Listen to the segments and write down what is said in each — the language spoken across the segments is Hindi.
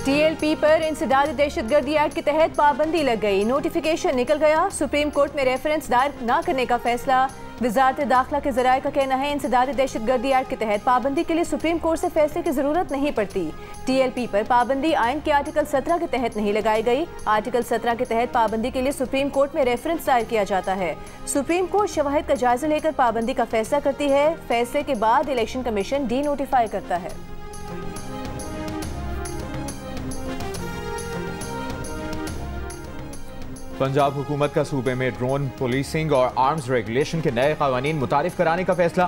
TLP पर इंसदाद दहशतगर्दी एक्ट के तहत पाबंदी लग गई। नोटिफिकेशन निकल गया। सुप्रीम कोर्ट में रेफरेंस दायर न करने का फैसला। वजारत दाखिला के जराये का कहना है इंसदाद दहशतगर्दी एक्ट के तहत पाबंदी के लिए सुप्रीम कोर्ट से फैसले की जरूरत नहीं पड़ती। TLP पर पाबंदी आइन के आर्टिकल 17 के तहत नहीं लगाई गई। आर्टिकल 17 के तहत पाबंदी के लिए सुप्रीम कोर्ट में रेफरेंस दायर किया जाता है। सुप्रीम कोर्ट शवाहिद का जायजा लेकर पाबंदी का फैसला करती है। फैसले के बाद इलेक्शन कमीशन डी नोटिफाई करता है। पंजाब हुकूमत का सूबे में ड्रोन पुलिसिंग और आर्म्स रेगुलेशन के नए कानून मुतारिफ कराने का फैसला।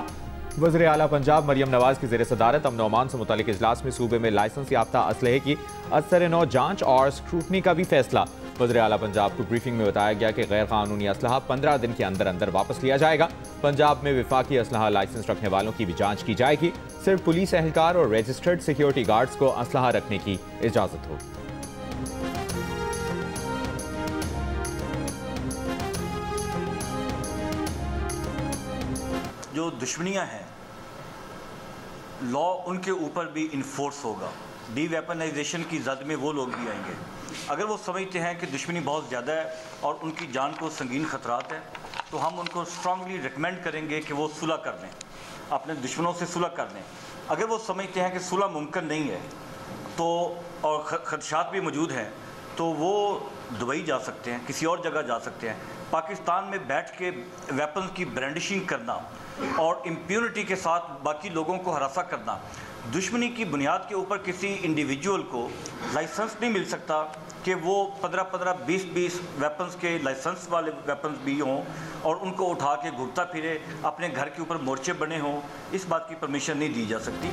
वज़ीर आला पंजाब मरियम नवाज की ज़ेर सदारत अमन अमान से मुतालिक इजलास में सूबे में लाइसेंस याफ्ता असलहे की असर नौ जांच और स्क्रूटनी का भी फैसला। वज़ीर आला पंजाब को ब्रीफिंग में बताया गया कि गैर कानूनी असलहा 15 दिन के अंदर अंदर वापस लिया जाएगा। पंजाब में विफाकी असलहा लाइसेंस रखने वालों की भी जाँच की जाएगी। सिर्फ पुलिस एहलकार और रजिस्टर्ड सिक्योरिटी गार्ड्स को असलहा रखने की इजाज़त होगी। जो दुश्मनियां हैं लॉ उनके ऊपर भी इन्फोर्स होगा। डी वेपनाइजेशन की जद में वो लोग भी आएंगे अगर वो समझते हैं कि दुश्मनी बहुत ज़्यादा है और उनकी जान को संगीन खतरात है, तो हम उनको स्ट्रांगली रिकमेंड करेंगे कि वो सुलह कर लें, अपने दुश्मनों से सुलह कर लें। अगर वो समझते हैं कि सुलह मुमकिन नहीं है तो और खदशात भी मौजूद हैं, तो वो दुबई जा सकते हैं, किसी और जगह जा सकते हैं। पाकिस्तान में बैठ के वेपन की ब्रांडिशिंग करना और इम्प्यूनिटी के साथ बाकी लोगों को हरासा करना, दुश्मनी की बुनियाद के ऊपर किसी इंडिविजुअल को लाइसेंस नहीं मिल सकता कि वो 15-15, 20-20 वेपन्स के लाइसेंस वाले वेपन्स भी हों और उनको उठा के घूमता फिरे, अपने घर के ऊपर मोर्चे बने हों। इस बात की परमिशन नहीं दी जा सकती।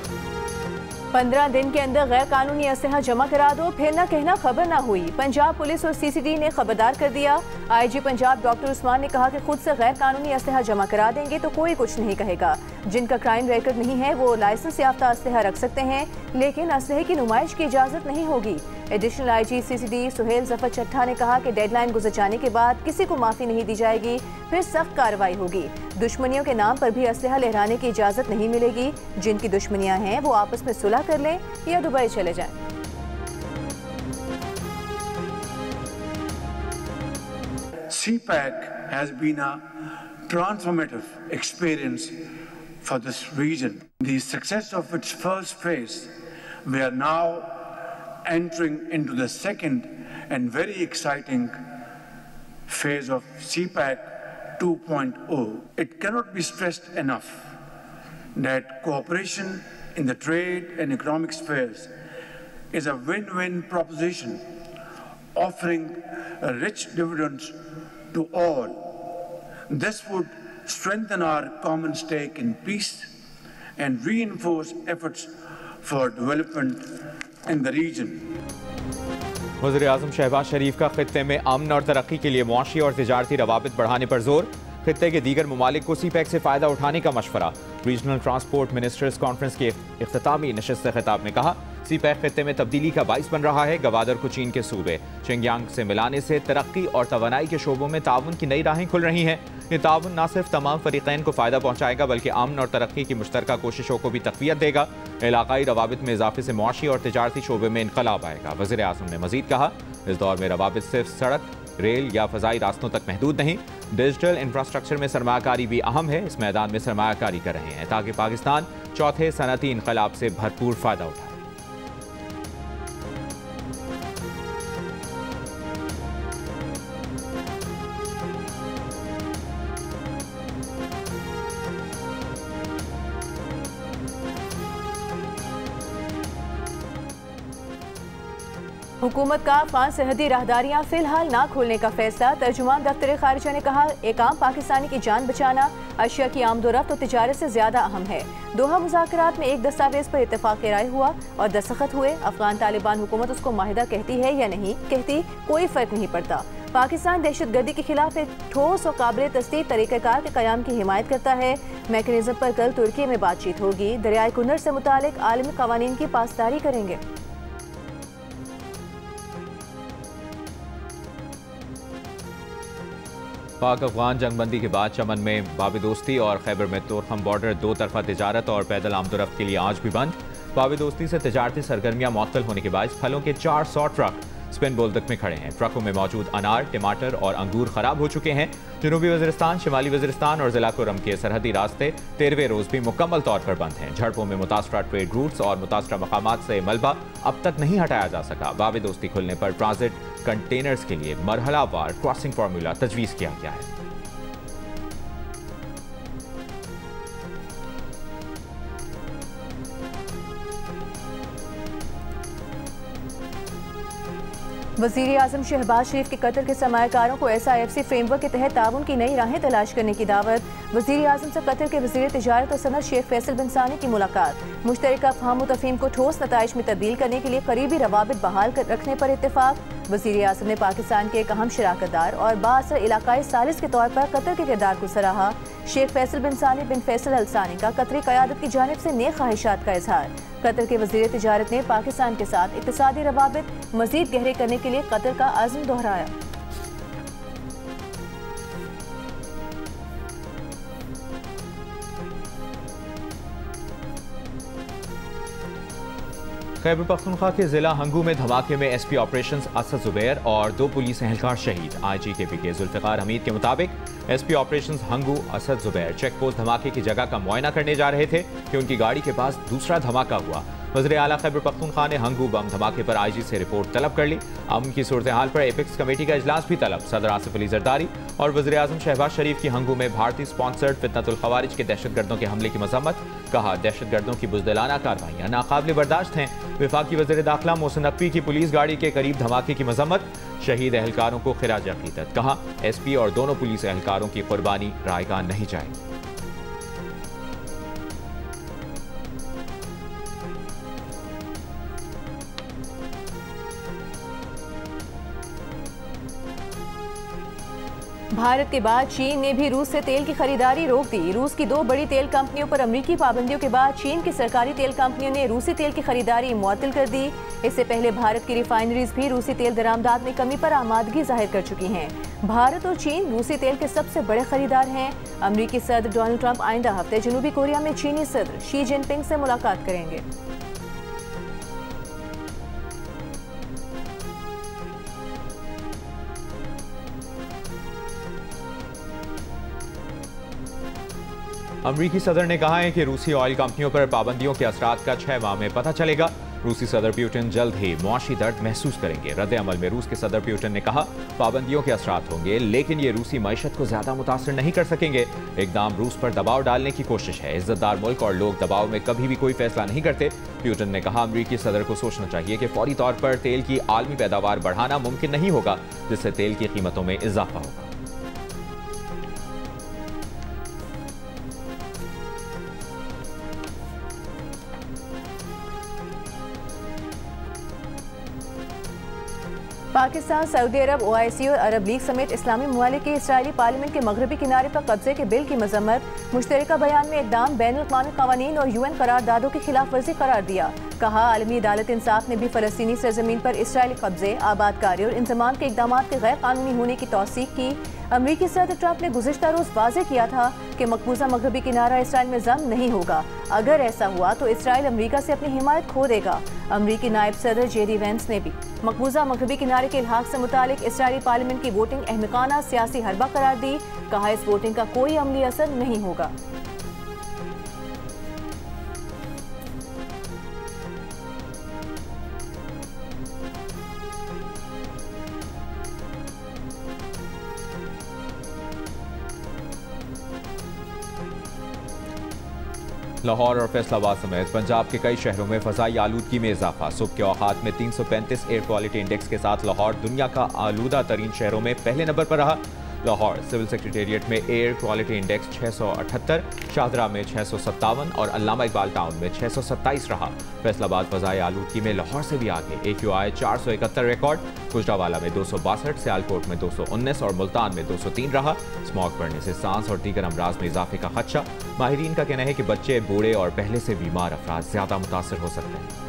15 दिन के अंदर गैर कानूनी असलहा जमा करा दो, फिर ना कहना खबर ना हुई। पंजाब पुलिस और CCD ने खबरदार कर दिया। IG पंजाब डॉक्टर उस्मान ने कहा कि खुद से गैर कानूनी असलहा जमा करा देंगे तो कोई कुछ नहीं कहेगा। जिनका क्राइम रिकॉर्ड नहीं है वो लाइसेंस याफ्ता असलहा रख सकते हैं, लेकिन असलहे की नुमाइश की इजाज़त नहीं होगी। Additional IG CCD Suhail Zafar Chatta ने कहा कि डेडलाइन गुजर जाने के बाद किसी को माफ़ी नहीं दी जाएगी, फिर सख्त कार्रवाई होगी। दुश्मनियों के नाम पर भी असलहा लहराने की इजाज़त नहीं मिलेगी। जिनकी दुश्मनियाँ हैं वो आपस में सुलह कर लें या दुबई चले जाएं। CPAC has been a transformative experience for this region. The success of its first phase, we are now entering into the second and very exciting phase of CPAC 2.0. It cannot be stressed enough that cooperation in the trade and economic spheres is a win-win proposition, offering rich dividends to all. This would strengthen our common stake in peace and reinforce efforts for development in the region. वज़ीर आज़म शहबाज शरीफ का खित्ते में अमन और तरक्की के लिए मुआशी और तिजारती रवाबित बढ़ाने पर जोर। खित्ते के दीगर ममालिक को CPAC से फ़ायदा उठाने का मशवरा। रीजनल ट्रांसपोर्ट मिनिस्टर्स कॉन्फ्रेंस के इख्तितामी नशिस्त से खिताब में कहा CPAC खित्ते में तब्दीली का बाइस बन रहा है। गवादर को चीन के सूबे शिंगयांग से मिलाने से तरक्की और तवानाई के शोबों में ताउन की नई राहें खुल रही हैं। ये ताउन न सिर्फ तमाम फरीक़ैन को फ़ायदा पहुँचाएगा बल्कि अमन और तरक्की की मुश्तरका कोशिशों को भी तक़वियत देगा। इलाकाई रवाबित में इजाफे से मुआशी और तिजारती शोबे में इनकलाब आएगा। वज़ीर आज़म ने मज़ीद कहा इस दौर में रवाबित सिर्फ सड़क, रेल या फ़ज़ाई रास्तों तक महदूद नहीं, डिजिटल इंफ्रास्ट्रक्चर में सरमायाकारी भी अहम है। इस मैदान में सरमायाकारी कर रहे हैं ताकि पाकिस्तान चौथे सनअती इनकलाब से भरपूर फ़ायदा उठाए। हुकूमत का अफगान सरहदी राहदारियाँ फिलहाल ना खोलने का फैसला। तर्जुमान दफ्तर खारिजा ने कहा एक आम पाकिस्तानी की जान बचाना अशिया की आमदोरफ्त और तिजारत से ज्यादा अहम है। दोहा मुज़ाकरात में एक दस्तावेज पर इत्तेफाक राय हुआ और दस्तखत हुए। अफगान तालिबान हुकूमत उसको माहिदा कहती है या नहीं कहती कोई फर्क नहीं पड़ता। पाकिस्तान दहशतगर्दी के खिलाफ एक ठोस और काबिल तस्दीक तरीक़ाकार के क़याम की हिमायत करता है। मैकेनिज्म पर कल तुर्की में बातचीत होगी। दरियाए कुनर से मुतालिक आलमी क़वानीन की पासदारी करेंगे। पाक अफगान जंगबंदी के बाद चमन में बाब दोस्ती और खैबर में तोरखम बॉर्डर दो तरफा तिजारत और पैदल आमदोरफ्त के लिए आज भी बंद। बाब दोस्ती से तजारती सरगर्मियां मुअत्तल होने के बाद फलों के 400 ट्रक स्पिन बोल्दक में खड़े हैं। ट्रकों में मौजूद अनार, टमाटर और अंगूर खराब हो चुके हैं। जनूबी वज़ीरिस्तान, शिमाली वज़ीरिस्तान और जिला कुरम के सरहदी रास्ते 13वें रोज भी मुकम्मल तौर पर बंद हैं। झड़पों में मुतासरा ट्रेड रूट्स और मुतासरा मकामात से मलबा अब तक नहीं हटाया जा सका। बाब दोस्ती खुलने पर ट्रांजिट कंटेनर्स के लिए मरहलावार क्रॉसिंग फार्मूला तजवीज़ किया गया है। वज़ीर आज़म शहबाज शरीफ के कतर के सरमायाकारों को SIFC फ्रेमवर्क के तहत ताउन की नई राहें तलाश करने की दावत। वज़ीर आज़म से कतर के वज़ीर तिजारत और सनत शेख फैसल बिन सानी की मुलाकात। मुश्तरका फ़हम व तफ़हीम को ठोस नताइज में तब्दील करने के लिए करीबी रवाबित बहाल रखने पर इत्तेफाक। वज़ीर आज़म ने पाकिस्तान के एक अहम शराकतदार और बाअसर इलाकाई सालिस के तौर पर कतर के किरदार को सराहा। शेख फैसल बिन सानी बिन फैसल अल सानी का कतरी क़यादत की जानिब से नेक ख्वाहिशात का इजहार। कतर के वज़ीर तिजारत ने पाकिस्तान के साथ इक़्तिसादी रवाबित मज़ीद गहरे करने के लिए कतर का आज़म दोहराया। खैबर पख्तूनख्वा के जिला हंगू में धमाके में SP ऑपरेशंस असद जुबैर और 2 पुलिस एहलकार शहीद। IG KPK जुल्फ़िकार हमीद के मुताबिक SP operations Hangu Asad Zubair check post धमाके की जगह का मुआयना करने जा रहे थे कि उनकी गाड़ी के पास दूसरा धमाका हुआ। वज़ीर आला खैबर पख्तूनख्वा ने हंगू बम धमाके पर IG से रिपोर्ट तलब कर ली। अमन की सूरत हाल पर एपेक्स कमेटी का इजलास भी तलब। सदर आसिफ अली जरदारी और वज़ीर आज़म शहबाज शरीफ की हंगू में भारतीय स्पॉन्सर्ड फितनतुल खवारिज के दहशतगर्दों के हमले की मजम्मत। कहा, दहशतगर्दों की बुज़दिलाना कार्रवाइयाँ नाकाबिल बर्दाश्त हैं। वफाकी वज़ीर दाखिला मोहसिन नकवी की पुलिस गाड़ी के करीब धमाके की मजम्मत। शहीद एहलकारों को खिराज अक़ीदत। कहा, SP और दोनों पुलिस एहलकारों की कुर्बानी रायगा नहीं जाएगी। भारत के बाद चीन ने भी रूस से तेल की खरीदारी रोक दी। रूस की 2 बड़ी तेल कंपनियों पर अमरीकी पाबंदियों के बाद चीन की सरकारी तेल कंपनियों ने रूसी तेल की खरीदारी मुअत्तल कर दी। इससे पहले भारत की रिफाइनरीज भी रूसी तेल दरामदात में कमी पर आमादगी जाहिर कर चुकी हैं। भारत और चीन रूसी तेल के सबसे बड़े खरीदार हैं। अमरीकी सदर डोनाल्ड ट्रंप आइंदा हफ्ते जनूबी कोरिया में चीनी सदर शी जिनपिंग से मुलाकात करेंगे। अमरीकी सदर ने कहा है कि रूसी ऑयल कंपनियों पर पाबंदियों के असरात का 6 माह में पता चलेगा। रूसी सदर पुतिन जल्द ही मुआशी दर्द महसूस करेंगे। रद्द अमल में रूस के सदर पुतिन ने कहा, पाबंदियों के असरात होंगे लेकिन ये रूसी मईशत को ज्यादा मुतासर नहीं कर सकेंगे। इकदाम रूस पर दबाव डालने की कोशिश है। इज्जतदार मुल्क और लोग दबाव में कभी भी कोई फैसला नहीं करते। पुतिन ने कहा, अमरीकी सदर को सोचना चाहिए कि फौरी तौर पर तेल की आलमी पैदावार बढ़ाना मुमकिन नहीं होगा, जिससे तेल की कीमतों में इजाफा होगा। पाकिस्तान, सऊदी अरब, OIC और अरब लीग समेत इस्लामी ममालिक के इसराइली पार्लियामेंट के मगरबी किनारे पर कब्जे के बिल की मजम्मत। मुश्तरका बयान में इक़दाम बैनुल-अक़वामी क़वानीन और UN करारदादों की खिलाफ वर्जी करार दिया। कहा, आलमी अदालत इंसाफ ने भी फ़लस्तीनी सरजमीन पर इसराइली कब्जे, आबादकारी और इंतज़ाम के इक़दाम के गैर कानूनी होने की तौसीक़ की। अमरीकी सदर ट्रंप ने गुज़िश्ता रोज़ वाज़ेह किया था कि मकबूजा मगरबी किनारा इसराइल में ज़म नहीं होगा। अगर ऐसा हुआ तो इसराइल अमरीका से अपनी हिमायत खो देगा। अमरीकी नायब सदर JD वेंस ने भी मकबूजा मगरबी किनारे के इल्हाक से मुतालिक इसराइली पार्लियामेंट की वोटिंग अहमकाना सियासी हरबा करार दी। कहा, इस वोटिंग का कोई अमली असर नहीं होगा। लाहौर और फैसलाबाद समेत पंजाब के कई शहरों में फ़ज़ाई आलूदगी में इजाफा। सुबह के औकात में 335 एयर क्वालिटी इंडेक्स के साथ लाहौर दुनिया का आलूदा तरीन शहरों में पहले नंबर पर रहा। लाहौर सिविल सेक्रेटेरिएट में एयर क्वालिटी इंडेक्स 678, शाहदरा में 657 और अल्लामा इकबाल टाउन में 627 रहा। फैसलाबाद फ़ज़ाई आलूदगी में लाहौर से भी आगे। AQI 471 रिकॉर्ड, गुजरावाला में 262, सियालकोट में 219 और मुल्तान में 203 रहा। स्मॉग बढ़ने से सांस और दीगर अमराज में इजाफे का खदशा। माहिरीन का कहना है कि बच्चे, बूढ़े और पहले से बीमार अफराद ज्यादा मुतासर हो सकते हैं।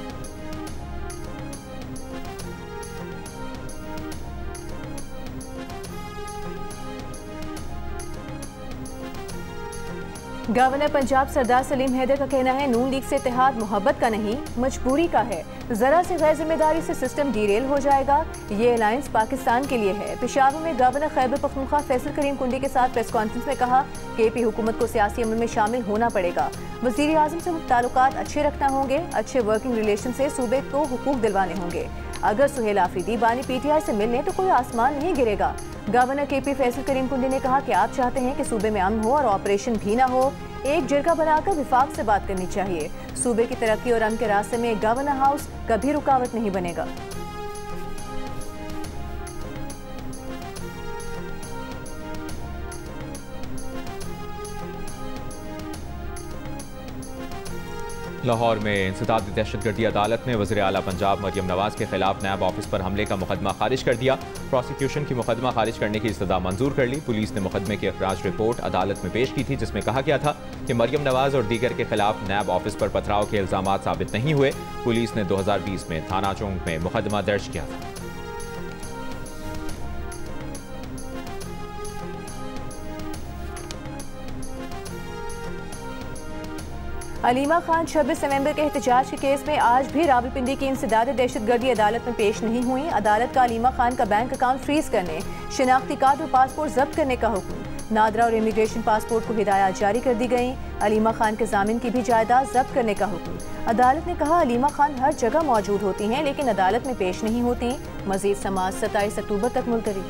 गवर्नर पंजाब सरदार सलीम हैदर का कहना है नून लीग से इत्तेहाद मोहब्बत का नहीं मजबूरी का है। जरा सी गैर जिम्मेदारी से सिस्टम डीरेल हो जाएगा। ये अलायंस पाकिस्तान के लिए है। पेशावर में गवर्नर खैबर पख्तूनख्वा फैसल करीम कुंडी के साथ प्रेस कॉन्फ्रेंस में कहा कि AP हुकूमत को सियासी अमल में शामिल होना पड़ेगा। वजीर आजम से ताल्लुकात अच्छे रखना होंगे। अच्छे वर्किंग रिलेशन से सूबे को हुकूक दिलवाने होंगे। अगर सुहेल आफरीदी बानी PTI से मिलने तो कोई आसमान नहीं गिरेगा। गवर्नर KP फैसल करीम कुंडी ने कहा कि आप चाहते हैं कि सूबे में अमन हो और ऑपरेशन भी ना हो। एक जगह बनाकर विफाक से बात करनी चाहिए। सूबे की तरक्की और अमन के रास्ते में गवर्नर हाउस कभी रुकावट नहीं बनेगा। लाहौर में इंसदादी दहशतगर्दी अदालत ने वज़ीर आला पंजाब मरियम नवाज के खिलाफ नैब ऑफिस पर हमले का मुकदमा खारिज कर दिया। प्रोसिक्यूशन की मुकदमा खारिज करने की इस्तदा मंजूर कर ली। पुलिस ने मुकदमे की अखराज रिपोर्ट अदालत में पेश की थी, जिसमें कहा गया था कि मरियम नवाज और दीगर के खिलाफ नैब ऑफिस पर पथराव के इल्जामात साबित नहीं हुए। पुलिस ने 2020 में थाना चौक में मुकदमा दर्ज किया था। अलीमा खान 26 नवंबर के एहतजाज के केस में आज भी रावलपिंडी की इंसदादी दहशतगर्दी अदालत में पेश नहीं हुई। अदालत का अलीमा खान का बैंक अकाउंट फ्रीज करने, शिनाख्ती कार्ड और पासपोर्ट जब्त करने का हुक्म। नादरा और इमिग्रेशन पासपोर्ट को हिदायत जारी कर दी गई। अलीमा खान के जामिन की भी जायदाद जब्त करने का हुक्म। अदालत ने कहा अलीमा खान हर जगह मौजूद होती हैं लेकिन अदालत में पेश नहीं होती। मजीद समाअत 27 अक्टूबर तक मुलतवी।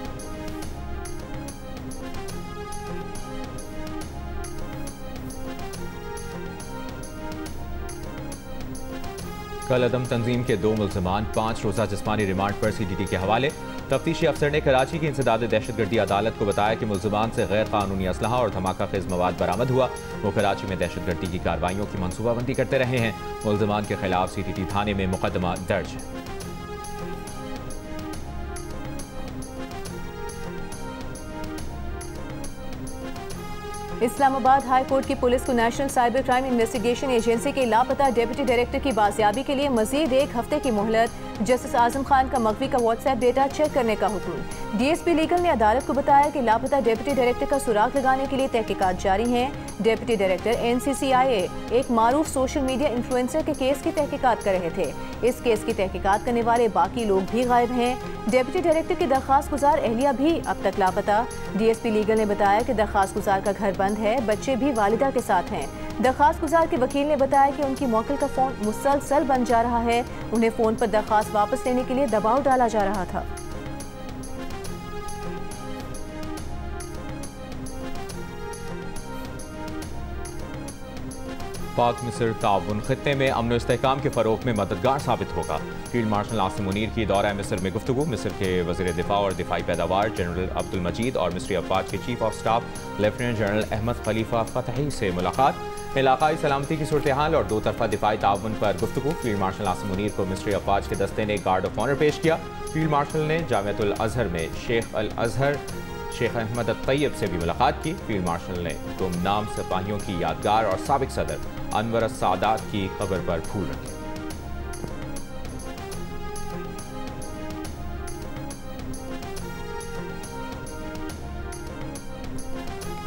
कल अदम तंजीम के 2 मुल्ज़िमान 5 रोज़ा जिस्मानी रिमांड पर CTT के हवाले। तफ्तीशी अफसर ने कराची की इंसदादी दहशतगर्दी अदालत को बताया कि मुल्ज़िमान से गैर कानूनी असलहा और धमाका खेज मवाद बरामद हुआ। वो कराची में दहशतगर्दी की कार्रवाइयों की मनसूबाबंदी करते रहे हैं। मुल्ज़िमान के खिलाफ CTT थाने में मुकदमा दर्ज है। इस्लामाबाद हाई कोर्ट की पुलिस को national cyber crime investigation agency के लापता डिप्टी डायरेक्टर की बाजियाबी के लिए मजीद 1 हफ्ते की मोहलत। जस्टिस आजम खान का मगवी का व्हाट्सएप डेटा चेक करने का हुक्म। DSP लीगल ने अदालत को बताया कि लापता डिप्टी डायरेक्टर का सुराग लगाने के लिए तहकीकात जारी हैं। डिप्टी डायरेक्टर NCCIA एक मारूफ सोशल मीडिया इन्फ्लुएंसर के केस की तहकीकात कर रहे थे। इस केस की तहकीकात करने वाले बाकी लोग भी गायब हैं। डिप्टी डायरेक्टर की दरखास्त गुजार एहलिया भी अब तक लापता। DSP लीगल ने बताया कि दरखास्त गुजार का घर बंद है, बच्चे भी वालिदा के साथ हैं। दरखास्त गुजार के वकील ने बताया कि उनकी मौकिल का फोन मुसलसल बन जा रहा है। उन्हें फोन पर दरखास्त वापस लेने के लिए दबाव डाला जा रहा था। पाक मिस्र ताउन खित्ते में अमन इस्तेहकाम के फ़रोग में मददगार साबित होगा। फील्ड मार्शल आसिम मुनीर की दौरा मिस्र में गुफ्तगू। मिस्र के वज़ीर दिफा और दिफाई पैदावार जनरल अब्दुल मजीद और मिस्री अफवाज के chief of staff lieutenant general Ahmed Khalifa Fathy से मुलाकात। इलाकाई सलामती की सूरत हाल और 2 तरफा दिफाई ताउन पर गुफ्तगू। फील्ड मार्शल आसिम मुनीर को मिस्री अफवाज के दस्ते ने गार्ड ऑफ ऑनर पेश किया। फील्ड मार्शल ने जामिअतुल अज़हर में शेख अल अज़हर शेख अहमद तैयब से भी मुलाकात की। फील्ड मार्शल ने गुमनाम सिपाहियों की यादगार और साबिक सदर अनवर सादात की खबर पर फूल रखे।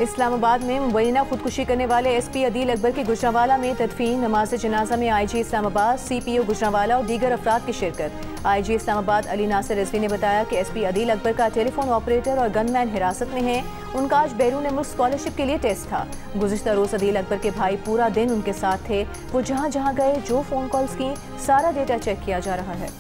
इस्लामाबाद में मुबैना खुदकुशी करने वाले SP अदील अकबर की गुजरांवाला में तदफीन। नमाज जनाजा में IG इस्लामाबाद, CPO गुजरांवाला और दीगर अफराद की शिरकत। IG इस्लामाबाद अली नासिर रिजवी ने बताया कि SP अदील अकबर का टेलीफोन ऑपरेटर और गनमैन हिरासत में है। उनका आज बैरून मुल्क स्कॉलरशिप के लिए टेस्ट था। गुज़िश्ता रोज़ अदील अकबर के भाई पूरा दिन उनके साथ थे। वो जहाँ जहाँ गए, जो फ़ोन कॉल्स की, सारा डेटा चेक किया जा रहा है।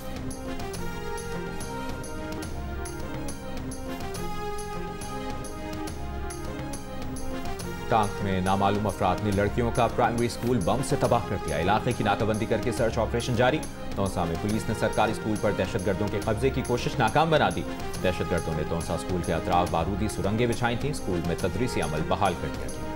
टांक में नामालूम अफराद ने लड़कियों का प्राइमरी स्कूल बम से तबाह कर दिया। इलाके की नाकाबंदी करके सर्च ऑपरेशन जारी। तौसा में पुलिस ने सरकारी स्कूल पर दहशतगर्दों के कब्जे की कोशिश नाकाम बना दी। दहशतगर्दों ने तौसा स्कूल के अतराफ बारूदी सुरंगें बिछाई थीं। स्कूल में तदरीसी अमल बहाल कर दिया गया।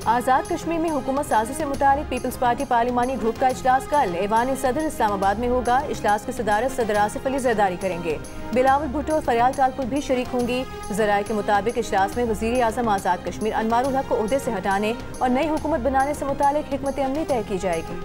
आज़ाद कश्मीर में हुकूमत साजी से मुतालिक पीपल्स पार्टी पार्लिमानी ग्रुप का इजलास कल ऐवान सदर इस्लामाबाद में होगा। इजलास की सदारत सदर आसिफ अली जरदारी करेंगे। बिलावल भुट्टो और फरियाल टालपुर भी शरीक होंगी। ज़राए के मुताबिक इजलास में वज़ीर आज़म आज़ाद कश्मीर अनवारुल हक को ओहदे से हटाने और नई हुकूमत बनाने से मुतालिक हिकमत अमली तय की जाएगी।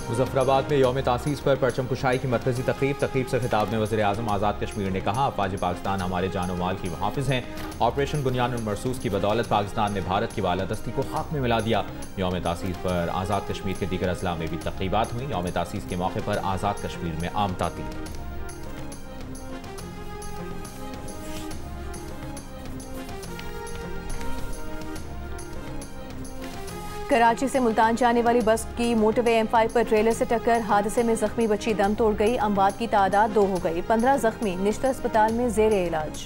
मुजफ्फराबाद में यौम तासीस पर परचम कुशाई की मरकजी तकरीब से खिताब में वज़ीर आज़म आज़ाद कश्मीर ने कहा, अफवाज पाकिस्तान हमारे जानो माल की मुहाफ़िज़ हैं। ऑपरेशन बुनियानुल मरसूस की बदौलत पाकिस्तान ने भारत की बालादस्ती को खाक में मिला दिया। यौम तासीस पर आज़ाद कश्मीर के दीगर अजला में भी तकरीबात हुई। यौम तासीस के मौके पर आज़ाद कश्मीर में आम तातील। कराची से मुल्तान जाने वाली बस की मोटरवे M5 पर ट्रेलर से टक्कर, हादसे में जख्मी बच्ची दम तोड़ गई। अमवात की तादाद 2 हो गई। 15 जख्मी निश्चित अस्पताल में जेर इलाज।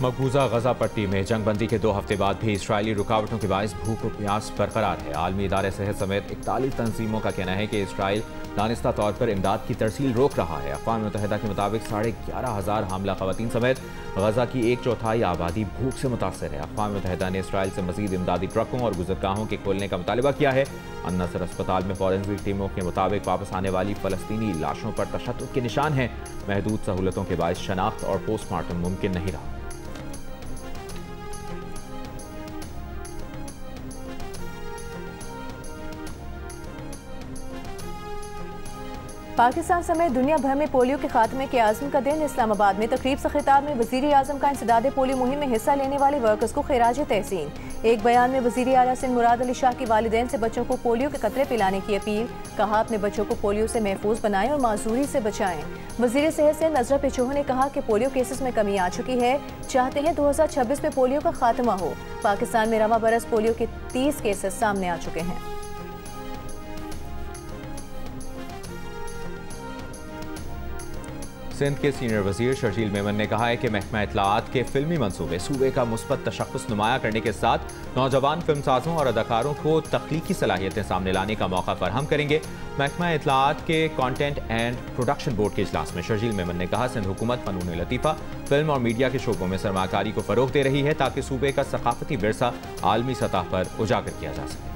मकबूजा गजा पट्टी में जंगबंदी के 2 हफ्ते बाद भी इसराइली रुकावटों के बायस भूख और प्यास बरकरार है। आलमी इदारे सेहत समेत 41 तंजीमों का कहना है कि इसराइल दानिस्ता तौर पर इमदाद की तरसील रोक रहा है। अक़वाम मुत्तहिदा के मुताबिक 11,500 हामला ख़वातीन समेत गजा की 1/4 आबादी भूख से मुतासर है। अक़वाम मुत्तहिदा ने इसराइल से मज़ीद इमदादी ट्रकों और गुज़रगाहों के खोलने का मुतालबा किया है। अन-नसर अस्पताल में फॉरेंसिक टीमों के मुताबिक वापस आने वाली फ़लस्तीनी लाशों पर तशद्दुद के निशान हैं। महदूद सहूलतों के बायस शनाख्त और पोस्टमार्टम मुमकिन नहीं रहा। पाकिस्तान समेत दुनिया भर में पोलियो के खात्मे के आज़म का दिन। इस्लामाबाद में तकरीब से खिताब में वज़ीर आज़म का इंसदादे पोलियो मुहिम में हिस्सा लेने वाले वर्कर्स को खिराज तहसीन। एक बयान में वज़ीर आला सिंध मुराद अली शाह के वालिदैन से बच्चों को पोलियो के कतरे पिलाने की अपील। कहा, अपने बच्चों को पोलियो से महफूज बनाएं और माजूरी से बचाएं। वज़ीर सेहत से नजरा पेचोह ने कहा कि पोलियो केसेस में कमी आ चुकी है, चाहते हैं 2026 में पोलियो का खात्मा हो। पाकिस्तान में रवा बरस पोलियो के 30 केसेस सामने आ चुके हैं। सिंध के सीनियर वजीर शर्जील मेमन ने कहा है कि महकमा इत्तलाआत के फिल्मी मंसूबे सूबे का मुस्बत तशख्खुस नुमाया करने के साथ नौजवान फिल्मसाजों और अदाकारों को तख्लीकी सलाहियतें सामने लाने का मौका फराहम करेंगे। महकमा इत्तलाआत के कंटेंट एंड प्रोडक्शन बोर्ड के इजलास में शर्जील मेमन ने कहा, सिंध हुकूमत फनून लतीफ़ा, फिल्म और मीडिया के शोबों में सरमाकारी को फ़रोग़ दे रही है ताकि सूबे का सकाफती विरसा आलमी सतह पर उजागर किया जा सके।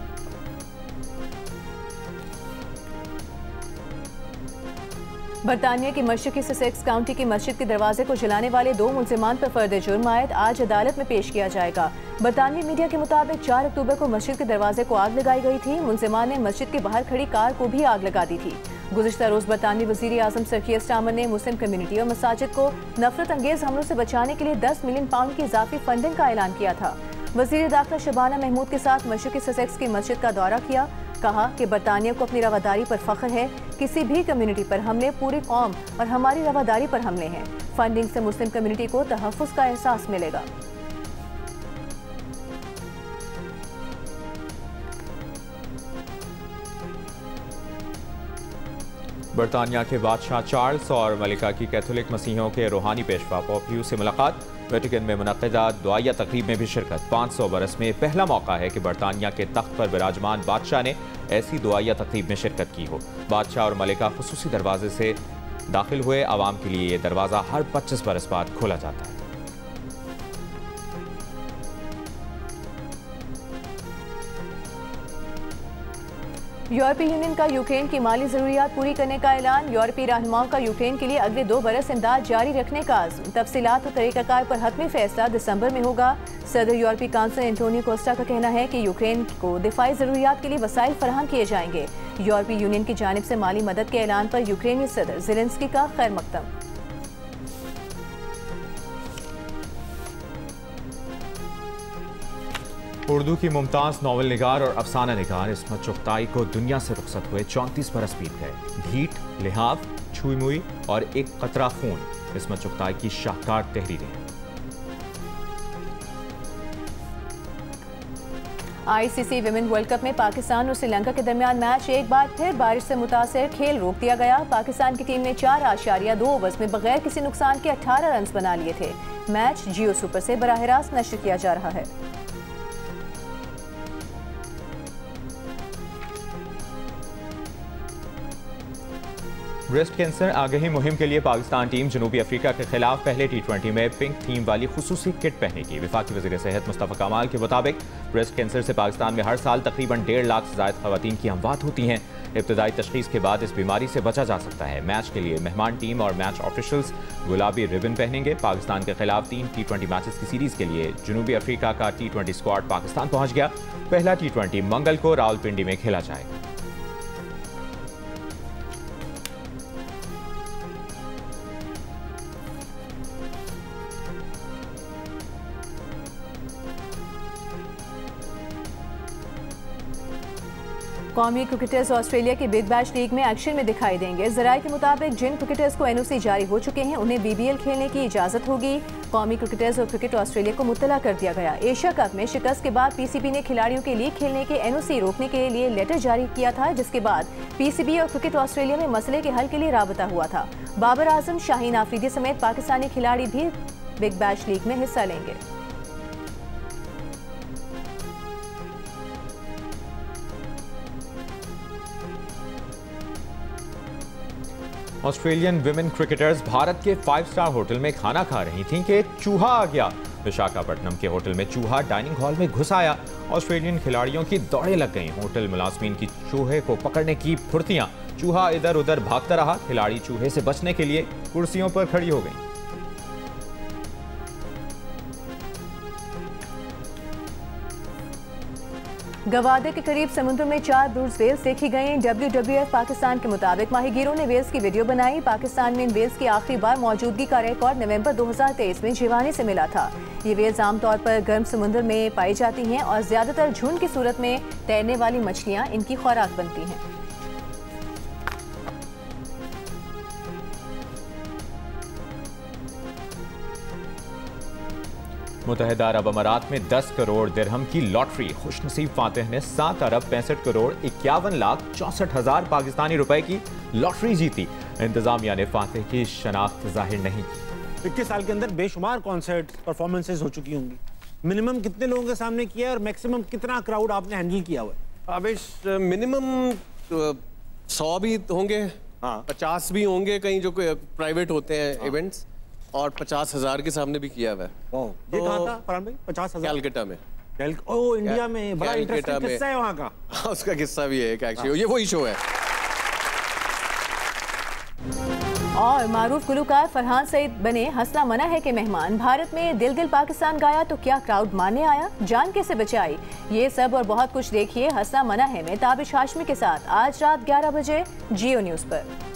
बरतानिया की मशरकी ससेक्स काउंटी की मस्जिद के दरवाजे को जलाने वाले 2 मुलजिमान पर फर्द जुर्म आयद आज अदालत में पेश किया जाएगा। बरतानवी मीडिया के मुताबिक 4 अक्टूबर को मस्जिद के दरवाजे को आग लगाई गई थी। मुलजिमान ने मस्जिद के बाहर खड़ी कार को भी आग लगा दी थी। गुज़िश्ता रोज बरतानवी वज़ीर आज़म सर कीर स्टारमर ने मुस्लिम कम्युनिटी और मसाजिद को नफरत अंगेज हमलों से बचाने के लिए 10 मिलियन पाउंड की इजाफी फंडिंग का ऐलान किया था। वज़ीर दाखिला शबाना महमूद के साथ मशरकी ससेक्स की मस्जिद का दौरा किया। कहा कि बरतानिया को अपनी रवादारी पर फख्र है। किसी भी कम्युनिटी पर हमले पूरी कौम और हमारी रवादारी पर हमले हैं। फंडिंग से मुस्लिम कम्युनिटी को तहफ़्फ़ुज़ का एहसास मिलेगा। बरतानिया के बादशाह चार्ल्स और मलिका की कैथोलिक मसीहों के रूहानी पेशवा पोप पियो से मुलाकात। वेटिकन में मुनक़्क़िदा दुआया तकरीब में भी शिरकत। 500 बरस में पहला मौका है कि बरतानिया के तख्त पर विराजमान बादशाह ने ऐसी दुआया तकरीब में शिरकत की हो। बादशाह और मलिका खुसूसी दरवाजे से दाखिल हुए। आवाम के लिए ये दरवाज़ा हर 25 बरस बाद खोला जाता है। यूरोपीय यूनियन का यूक्रेन की माली जरूरियात पूरी करने का ऐलान। यूरोपीय रहनुमाओं का यूक्रेन के लिए अगले 2 बरस इमदाद जारी रखने का आज़म। तफसीलात और तरीक़ाकार पर हतमी फैसला दिसंबर में होगा। सदर यूरोपीय काउंसिल एंटोनियो कोस्टा का कहना है कि यूक्रेन को दिफाई ज़रूरियात के लिए वसाइल फराहम किए जाएंगे। यूरोपीय यूनियन की जानिब से माली मदद के ऐलान पर यूक्रेनी सदर ज़ेलेंस्की का खैर मकदम। उर्दू की मुमताज़ नावल निगार और अफसाना निगार इस्मत चुगताई को दुनिया से रुखसत हुए 34 बरस बीत गए। ढीठ, लिहाव, छुई मुई और एक कतरा खून इस्मत चुगताई की शाहकार तहरीरें। ICC विमेन वर्ल्ड कप में पाकिस्तान और श्रीलंका के दरमियान मैच एक बार फिर बारिश से मुतासर खेल रोक दिया गया। पाकिस्तान की टीम ने 4.2 ओवर्स में बगैर किसी नुकसान के 18 रन बना लिए थे। मैच जियो सुपर से बराह रास्त नश्र किया जा रहा है। ब्रेस्ट कैंसर आगाही मुहिम के लिए पाकिस्तान टीम जनूबी अफ्रीका के खिलाफ पहले T20 में पिंक थीम वाली खुसूसी किट पहनेगी। वफाकी वज़ीर सेहत मुस्तफ़ा कमाल के मुताबिक ब्रेस्ट कैंसर से पाकिस्तान में हर साल तकरीबन 1.5 लाख से ज़ायद ख़वातीन की अमवात होती हैं। इब्तदाई तशख़ीस के बाद इस बीमारी से बचा जा सकता है। मैच के लिए मेहमान टीम और मैच ऑफिशल्स गुलाबी रिबन पहनेंगे। पाकिस्तान के खिलाफ 3 T20 मैचेस की सीरीज़ के लिए जनूबी अफ्रीका का T20 स्क्वाड पाकिस्तान पहुंच गया। पहला T20 मंगल को रावलपिंडी में खेला जाएगा। कौमी क्रिकेटर्स ऑस्ट्रेलिया की बिग बैश लीग में एक्शन में दिखाई देंगे। ज़राए के मुताबिक जिन क्रिकेटर्स को NOC जारी हो चुके हैं उन्हें BBL खेलने की इजाज़त होगी। कौमी क्रिकेटर्स और क्रिकेट ऑस्ट्रेलिया को मुत्तला कर दिया गया। एशिया कप में शिकस्त के बाद PCB ने खिलाड़ियों के लीग खेलने के NOC रोकने के लिए लेटर जारी किया था, जिसके बाद PCB और क्रिकेट ऑस्ट्रेलिया में मसले के हल के लिए राबता हुआ था। बाबर आजम, शाहीन आफरीदी समेत पाकिस्तानी खिलाड़ी भी बिग बैश लीग में हिस्सा लेंगे। ऑस्ट्रेलियन विमेन क्रिकेटर्स भारत के 5 स्टार होटल में खाना खा रही थीं कि चूहा आ गया। विशाखापट्टनम के होटल में चूहा डाइनिंग हॉल में घुस आया। ऑस्ट्रेलियन खिलाड़ियों की दौड़ें लग गईं। होटल मुलाजमीन की चूहे को पकड़ने की फुर्तियां। चूहा इधर उधर भागता रहा। खिलाड़ी चूहे से बचने के लिए कुर्सियों पर खड़ी हो गई। गवादे के करीब समुद्र में 4 ब्रूड वेल्स देखी गई। WWF पाकिस्तान के मुताबिक माहिगीरों ने वेल्स की वीडियो बनाई। पाकिस्तान में इन वेल्स की आखिरी बार मौजूदगी का रिकॉर्ड नवंबर 2023 में जिवानी से मिला था। ये वेल्स आमतौर पर गर्म समुद्र में पाई जाती हैं और ज्यादातर झुंड की सूरत में तैरने वाली मछलियां इनकी खुराक बनती हैं। मुत्तहिदा अरब अमारात में 10 करोड़ दिरहम की लॉटरी। खुशनसीब फातिह ने 7 अरब 65 करोड़ 51 लाख 64 हजार पाकिस्तानी रुपए की लॉटरी जीती। इंतजामिया ने फातिह की शनाख्त जाहिर नहीं की। 21 साल के अंदर बेशुमार कॉन्सर्ट परफॉर्मेंसेज हो चुकी होंगी। मिनिमम कितने लोगों के सामने किया है और मैक्सिमम कितना क्राउड आपने हैंडल किया हुआ है? आबिश मिनिमम 100 भी होंगे, 50 भी होंगे, कहीं जो प्राइवेट होते हैं इवेंट्स, और 50,000 के सामने भी किया हुआ है। ये कहाँ था फरहान भाई? 50,000 कैलकाटा में। ओह, इंडिया में बड़ा इंटरेस्टिंग किस्सा है वहाँ का। उसका किस्सा भी है एक्चुअली, ये वही शो है। और मारूफ गुलूकार फरहान सईद बने हंसना मना है के मेहमान। भारत में दिल दिल पाकिस्तान गाया तो क्या क्राउड मानने आया, जान कैसे बचाई, ये सब और बहुत कुछ देखिए हंसना मना है में ताबिश हाशमी के साथ आज रात 11 बजे जियो न्यूज़ पर।